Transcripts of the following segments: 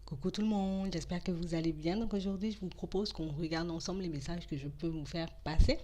Coucou tout le monde, j'espère que vous allez bien. Donc aujourd'hui, je vous propose qu'on regarde ensemble les messages que je peux vous faire passer.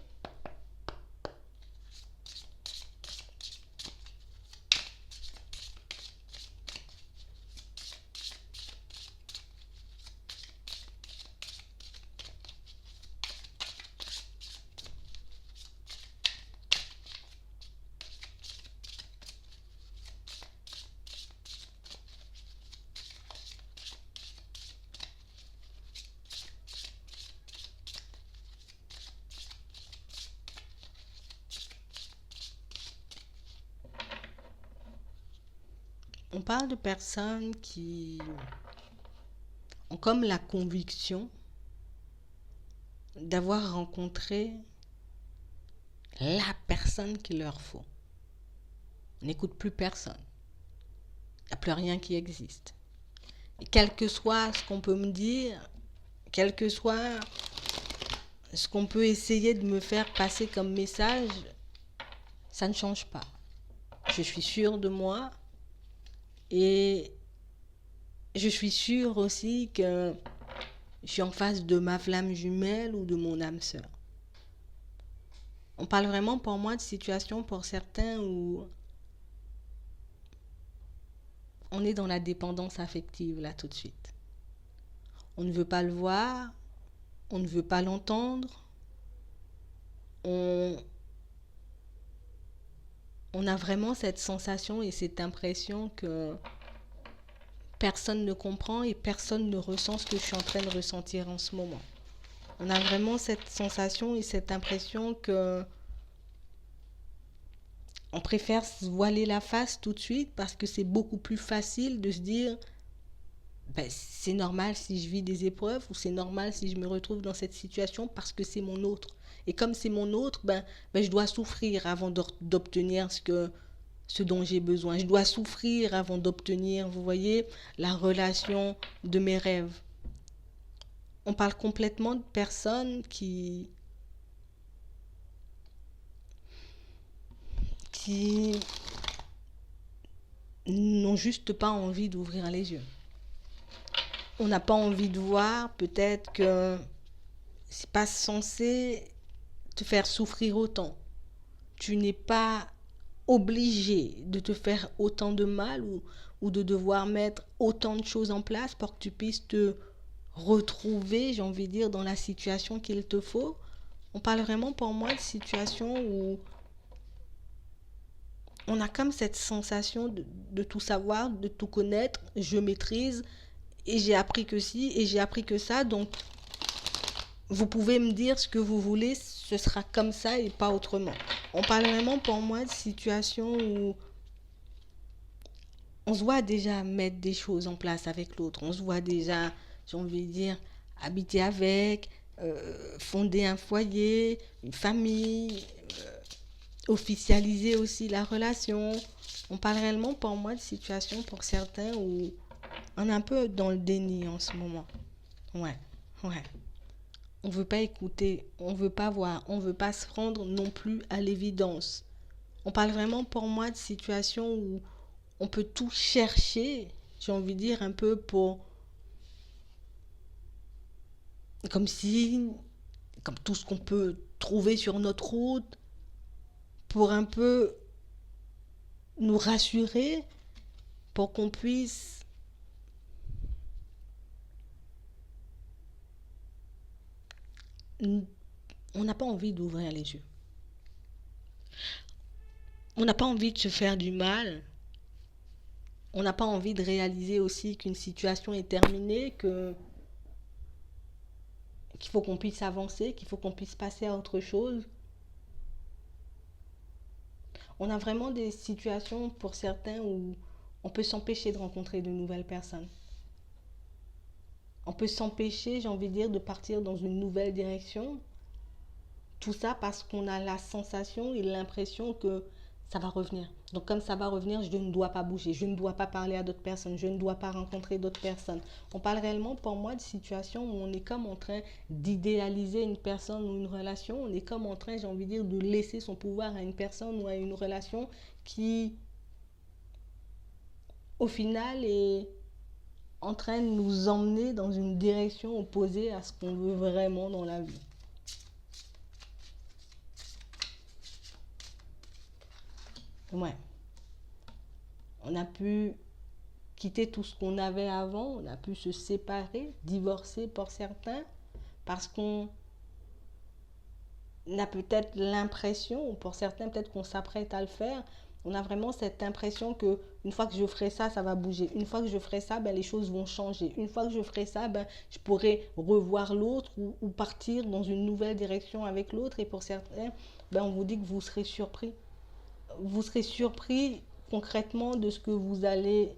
On parle de personnes qui ont comme la conviction d'avoir rencontré la personne qu'il leur faut. On n'écoute plus personne. Il n'y a plus rien qui existe. Et quel que soit ce qu'on peut me dire, quel que soit ce qu'on peut essayer de me faire passer comme message, ça ne change pas. Je suis sûre de moi et je suis sûre aussi que je suis en face de ma flamme jumelle ou de mon âme sœur. On parle vraiment pour moi de situations pour certains où on est dans la dépendance affective là tout de suite. On ne veut pas le voir, on ne veut pas l'entendre, on, on a vraiment cette sensation et cette impression que personne ne comprend et personne ne ressent ce que je suis en train de ressentir en ce moment. On a vraiment cette sensation et cette impression que on préfère se voiler la face tout de suite parce que c'est beaucoup plus facile de se dire ben, c'est normal si je vis des épreuves ou c'est normal si je me retrouve dans cette situation parce que c'est mon autre. Et comme c'est mon autre, je dois souffrir avant d'obtenir ce dont j'ai besoin. Je dois souffrir avant d'obtenir, vous voyez, la relation de mes rêves. On parle complètement de personnes qui n'ont juste pas envie d'ouvrir les yeux. On n'a pas envie de voir peut-être que c'est pas censé te faire souffrir autant. Tu n'es pas obligé de te faire autant de mal ou de devoir mettre autant de choses en place pour que tu puisses te retrouver, j'ai envie de dire, dans la situation qu'il te faut. On parle vraiment pour moi de situation où on a comme cette sensation de tout savoir, de tout connaître, je maîtrise et j'ai appris que ci et j'ai appris que ça, donc vous pouvez me dire ce que vous voulez, ce sera comme ça et pas autrement. On parle vraiment pour moi de situations où on se voit déjà mettre des choses en place avec l'autre. On se voit déjà, j'ai envie de dire, habiter avec, fonder un foyer, une famille, officialiser aussi la relation. On parle réellement pour moi de situations pour certains où on est un peu dans le déni en ce moment. Ouais, ouais. On veut pas écouter, on veut pas voir, on veut pas se rendre non plus à l'évidence. On parle vraiment pour moi de situations où on peut tout chercher, j'ai envie de dire un peu pour comme si comme tout ce qu'on peut trouver sur notre route pour un peu nous rassurer pour qu'on puisse on n'a pas envie d'ouvrir les yeux. On n'a pas envie de se faire du mal. On n'a pas envie de réaliser aussi qu'une situation est terminée, qu'il faut qu'on puisse avancer, qu'il faut qu'on puisse passer à autre chose. On a vraiment des situations pour certains où on peut s'empêcher de rencontrer de nouvelles personnes. On peut s'empêcher, j'ai envie de dire, de partir dans une nouvelle direction. Tout ça parce qu'on a la sensation et l'impression que ça va revenir. Donc comme ça va revenir, je ne dois pas bouger, je ne dois pas parler à d'autres personnes, je ne dois pas rencontrer d'autres personnes. On parle réellement pour moi de situations où on est comme en train d'idéaliser une personne ou une relation, on est comme en train, j'ai envie de dire, de laisser son pouvoir à une personne ou à une relation qui, au final, est en train de nous emmener dans une direction opposée à ce qu'on veut vraiment dans la vie. Ouais. On a pu quitter tout ce qu'on avait avant, on a pu se séparer, divorcer pour certains, parce qu'on a peut-être l'impression, pour certains peut-être qu'on s'apprête à le faire, on a vraiment cette impression que une fois que je ferai ça, ça va bouger. Une fois que je ferai ça, ben, les choses vont changer. Une fois que je ferai ça, ben, je pourrai revoir l'autre ou partir dans une nouvelle direction avec l'autre. Et pour certains, ben, on vous dit que vous serez surpris. Vous serez surpris concrètement de ce que vous allez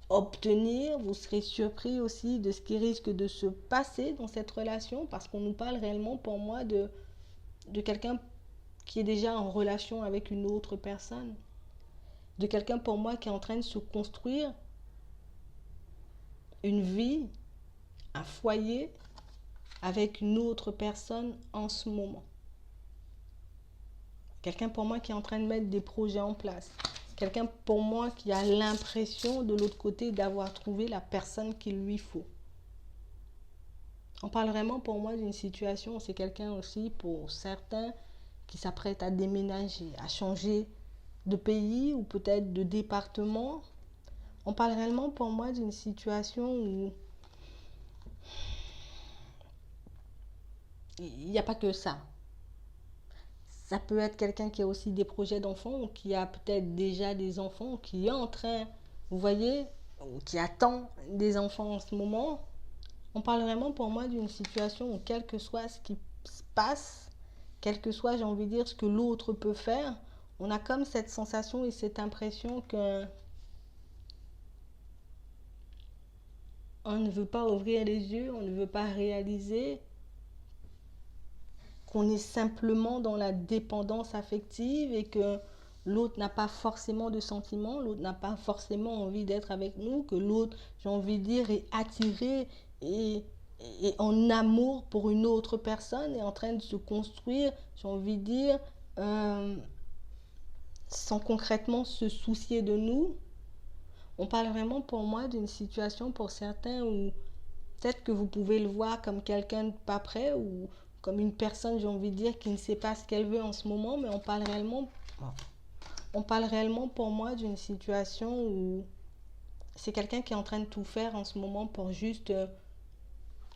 obtenir. Vous serez surpris aussi de ce qui risque de se passer dans cette relation, parce qu'on nous parle réellement pour moi de quelqu'un qui est déjà en relation avec une autre personne, de quelqu'un pour moi qui est en train de se construire une vie, un foyer avec une autre personne en ce moment. Quelqu'un pour moi qui est en train de mettre des projets en place. Quelqu'un pour moi qui a l'impression de l'autre côté d'avoir trouvé la personne qu'il lui faut. On parle vraiment pour moi d'une situation, c'est quelqu'un aussi pour certains qui s'apprête à déménager, à changer de pays ou peut-être de département. On parle réellement pour moi d'une situation où il n'y a pas que ça. Ça peut être quelqu'un qui a aussi des projets d'enfants, ou qui a peut-être déjà des enfants, ou qui est en train, vous voyez, ou qui attend des enfants en ce moment. On parle vraiment pour moi d'une situation où quel que soit ce qui se passe, quel que soit, j'ai envie de dire, ce que l'autre peut faire, on a comme cette sensation et cette impression que on ne veut pas ouvrir les yeux, on ne veut pas réaliser qu'on est simplement dans la dépendance affective et que l'autre n'a pas forcément de sentiments, l'autre n'a pas forcément envie d'être avec nous, que l'autre, j'ai envie de dire, est attiré et en amour pour une autre personne, est en train de se construire, j'ai envie de dire, sans concrètement se soucier de nous. On parle vraiment pour moi d'une situation pour certains où peut-être que vous pouvez le voir comme quelqu'un de pas prêt ou comme une personne, j'ai envie de dire, qui ne sait pas ce qu'elle veut en ce moment, mais on parle réellement pour moi d'une situation où c'est quelqu'un qui est en train de tout faire en ce moment pour juste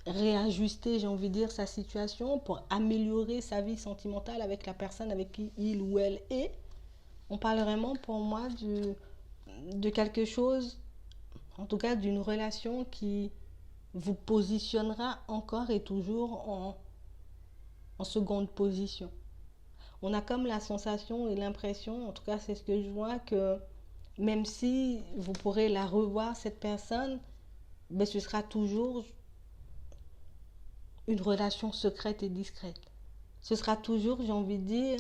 réajuster, j'ai envie de dire, sa situation, pour améliorer sa vie sentimentale avec la personne avec qui il ou elle est. On parle vraiment pour moi de quelque chose, en tout cas d'une relation qui vous positionnera encore et toujours en seconde position. On a comme la sensation et l'impression, en tout cas c'est ce que je vois, que même si vous pourrez la revoir, cette personne, ben ce sera toujours une relation secrète et discrète. Ce sera toujours, j'ai envie de dire,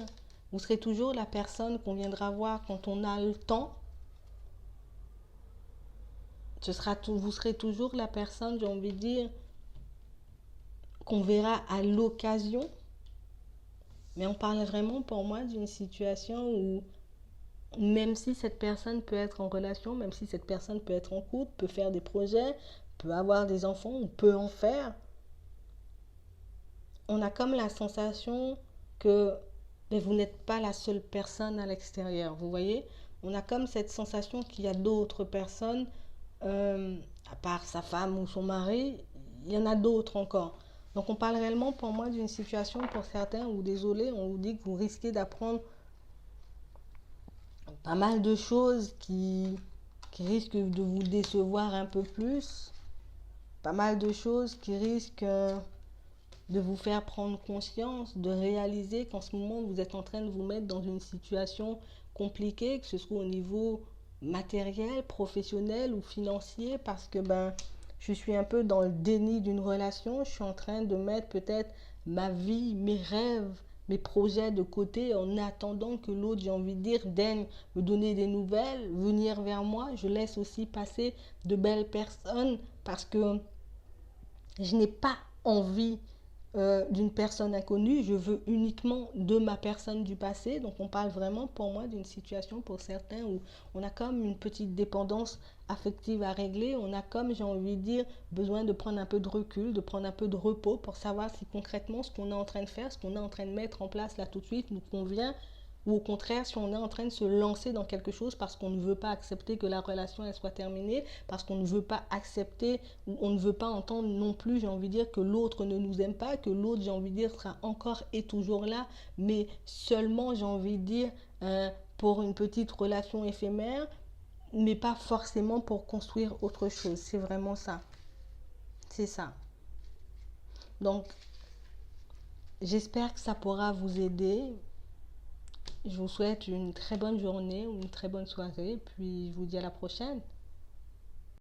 vous serez toujours la personne qu'on viendra voir quand on a le temps. Vous serez toujours la personne, j'ai envie de dire, qu'on verra à l'occasion. Mais on parle vraiment pour moi d'une situation où même si cette personne peut être en relation, même si cette personne peut être en couple, peut faire des projets, peut avoir des enfants, ou peut en faire, on a comme la sensation que vous n'êtes pas la seule personne à l'extérieur, vous voyez. On a comme cette sensation qu'il y a d'autres personnes, à part sa femme ou son mari, il y en a d'autres encore. Donc on parle réellement pour moi d'une situation pour certains où, désolé, on vous dit que vous risquez d'apprendre pas mal de choses qui risquent de vous décevoir un peu plus. Pas mal de choses qui risquent de vous faire prendre conscience, de réaliser qu'en ce moment vous êtes en train de vous mettre dans une situation compliquée, que ce soit au niveau matériel, professionnel ou financier, parce que je suis un peu dans le déni d'une relation, je suis en train de mettre peut-être ma vie, mes rêves, mes projets de côté en attendant que l'autre, j'ai envie de dire, daigne me donner des nouvelles, venir vers moi. Je laisse aussi passer de belles personnes parce que je n'ai pas envie d'une personne inconnue, je veux uniquement de ma personne du passé. Donc on parle vraiment pour moi d'une situation pour certains où on a comme une petite dépendance affectives à régler, on a comme, j'ai envie de dire, besoin de prendre un peu de recul, de prendre un peu de repos pour savoir si concrètement ce qu'on est en train de faire, ce qu'on est en train de mettre en place là tout de suite nous convient, ou au contraire si on est en train de se lancer dans quelque chose parce qu'on ne veut pas accepter que la relation elle soit terminée, parce qu'on ne veut pas accepter ou on ne veut pas entendre non plus, j'ai envie de dire, que l'autre ne nous aime pas, que l'autre, j'ai envie de dire, sera encore et toujours là, mais seulement, j'ai envie de dire, pour une petite relation éphémère, mais pas forcément pour construire autre chose. C'est vraiment ça. C'est ça. Donc, j'espère que ça pourra vous aider. Je vous souhaite une très bonne journée ou une très bonne soirée. Puis, je vous dis à la prochaine.